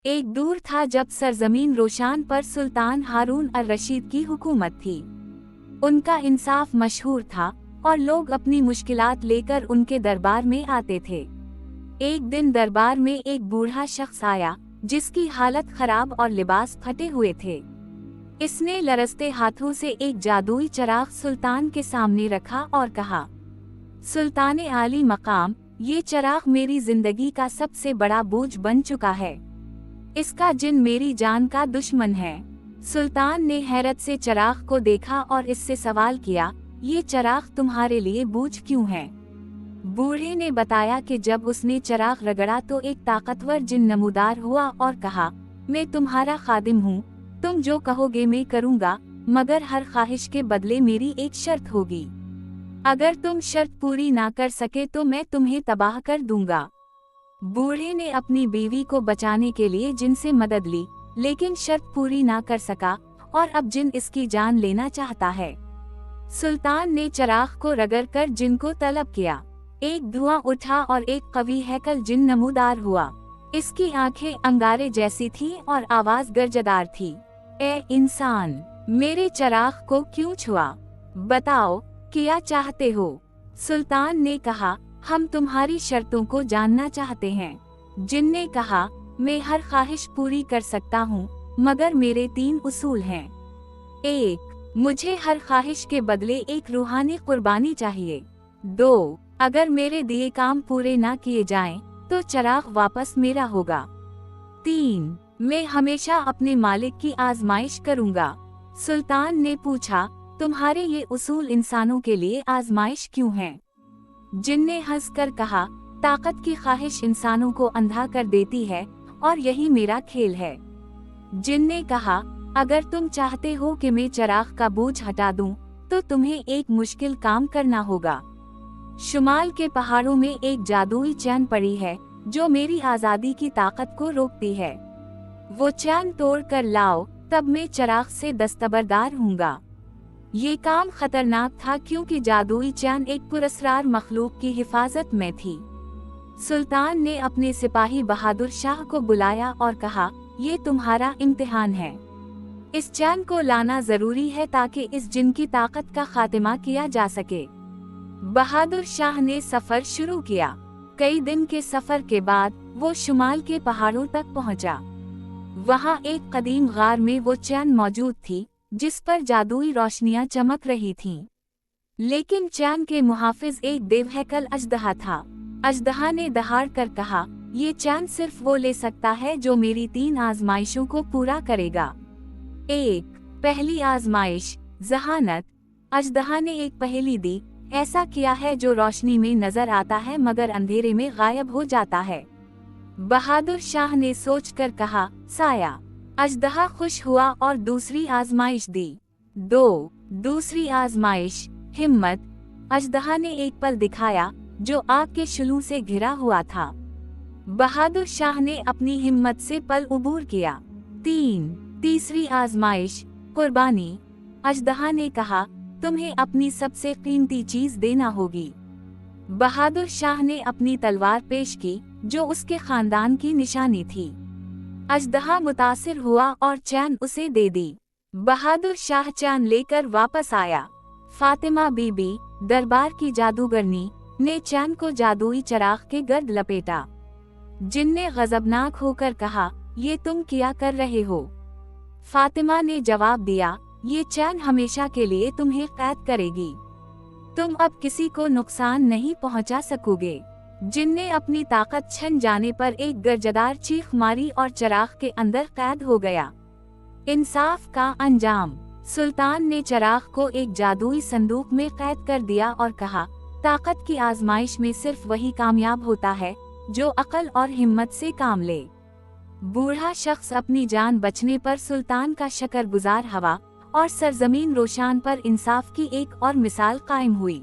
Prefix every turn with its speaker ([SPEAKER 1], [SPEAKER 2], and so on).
[SPEAKER 1] एक दूर था जब सरजमीन रोशान पर सुल्तान हारून अर रशीद की हुकूमत थी। उनका इंसाफ मशहूर था और लोग अपनी मुश्किलात लेकर उनके दरबार में आते थे। एक दिन दरबार में एक बूढ़ा शख्स आया जिसकी हालत खराब और लिबास फटे हुए थे। इसने लरजते हाथों से एक जादुई चिराग सुल्तान के सामने रखा और कहा, सुल्तान आली मकाम, ये चिराग मेरी जिंदगी का सबसे बड़ा बोझ बन चुका है। इसका जिन मेरी जान का दुश्मन है। सुल्तान ने हैरत से चिराग को देखा और इससे सवाल किया, ये चिराग तुम्हारे लिए बोझ क्यों है? बूढ़े ने बताया कि जब उसने चिराग रगड़ा तो एक ताकतवर जिन नमूदार हुआ और कहा, मैं तुम्हारा खादिम हूँ, तुम जो कहोगे मैं करूँगा, मगर हर ख्वाहिश के बदले मेरी एक शर्त होगी। अगर तुम शर्त पूरी ना कर सके तो मैं तुम्हें तबाह कर दूंगा। बूढ़े ने अपनी बीवी को बचाने के लिए जिन से मदद ली, लेकिन शर्त पूरी ना कर सका और अब जिन इसकी जान लेना चाहता है। सुल्तान ने चिराग को रगड़कर जिन को तलब किया। एक धुआं उठा और एक कवी हैकल जिन नमूदार हुआ। इसकी आंखें अंगारे जैसी थी और आवाज गर्जदार थी। ए इंसान, मेरे चिराग को क्यों छुआ? बताओ, क्या चाहते हो? सुल्तान ने कहा, हम तुम्हारी शर्तों को जानना चाहते हैं। जिन ने कहा, मैं हर ख्वाहिश पूरी कर सकता हूँ, मगर मेरे 3 उसूल हैं। 1. मुझे हर ख्वाहिश के बदले एक रूहानी कुर्बानी चाहिए। 2. अगर मेरे दिए काम पूरे ना किए जाएं, तो चिराग वापस मेरा होगा। 3. मैं हमेशा अपने मालिक की आजमाइश करूँगा। सुल्तान ने पूछा, तुम्हारे ये उसूल इंसानों के लिए आजमाइश क्यों हैं? जिन ने हंसकर कहा, ताकत की ख्वाहिश इंसानों को अंधा कर देती है और यही मेरा खेल है। जिन ने कहा, अगर तुम चाहते हो कि मैं चिराग का बोझ हटा दूं, तो तुम्हें एक मुश्किल काम करना होगा। शुमाल के पहाड़ों में एक जादुई चैन पड़ी है जो मेरी आजादी की ताकत को रोकती है। वो चैन तोड़ कर लाओ, तब मैं चिराग से दस्तबरदार हूँगा। ये काम खतरनाक था क्योंकि जादुई चैन एक पुरस्कार मखलूक की हिफाजत में थी। सुल्तान ने अपने सिपाही बहादुर शाह को बुलाया और कहा, ये तुम्हारा इम्तिहान है। इस चैन को लाना जरूरी है ताकि इस जिन की ताकत का खात्मा किया जा सके। बहादुर शाह ने सफर शुरू किया। कई दिन के सफर के बाद वो शुमाल के पहाड़ों तक पहुंचा। वहां एक कदीम गार में वो चैन मौजूद थी जिस पर जादुई रोशनियां चमक रही थीं। लेकिन चैन के मुहाफिज एक देवहैकल अजदहा था। अजदहा ने दहाड़ कर कहा, ये चैन सिर्फ वो ले सकता है जो मेरी 3 आजमाइशों को पूरा करेगा। 1. पहली आजमाइश, जहानत। अजदहा ने एक पहेली दी, ऐसा किया है जो रोशनी में नजर आता है मगर अंधेरे में गायब हो जाता है। बहादुर शाह ने सोचकर कहा, साया। अजदहा खुश हुआ और दूसरी आजमाइश दी। 2. दूसरी आजमाइश, हिम्मत। अजदहा ने एक पल दिखाया जो आग के शलू से घिरा हुआ था। बहादुर शाह ने अपनी हिम्मत से पल उबूर किया। 3. तीसरी आजमाइश, कुर्बानी। अजदहा ने कहा, तुम्हें अपनी सबसे कीमती चीज देना होगी। बहादुर शाह ने अपनी तलवार पेश की जो उसके खानदान की निशानी थी। अजदहा मुतासिर हुआ और चैन उसे दे दी। बहादुर शाह चैन लेकर वापस आया। फातिमा बीबी, दरबार की जादूगरनी, ने चैन को जादुई चिराग के गर्द लपेटा। जिन ने गजबनाक होकर कहा, ये तुम क्या कर रहे हो? फातिमा ने जवाब दिया, ये चैन हमेशा के लिए तुम्हें कैद करेगी। तुम अब किसी को नुकसान नहीं पहुंचा सकोगे। जिन ने अपनी ताकत छन जाने पर एक गर्जदार चीख मारी और चिराग के अंदर कैद हो गया। इंसाफ का अंजाम। सुल्तान ने चिराग को एक जादुई संदूक में कैद कर दिया और कहा, ताकत की आजमाइश में सिर्फ वही कामयाब होता है जो अक्ल और हिम्मत से काम ले। बूढ़ा शख्स अपनी जान बचने पर सुल्तान का शकरगुजार हुआ और सरजमीन रोशान पर इंसाफ की एक और मिसाल कायम हुई।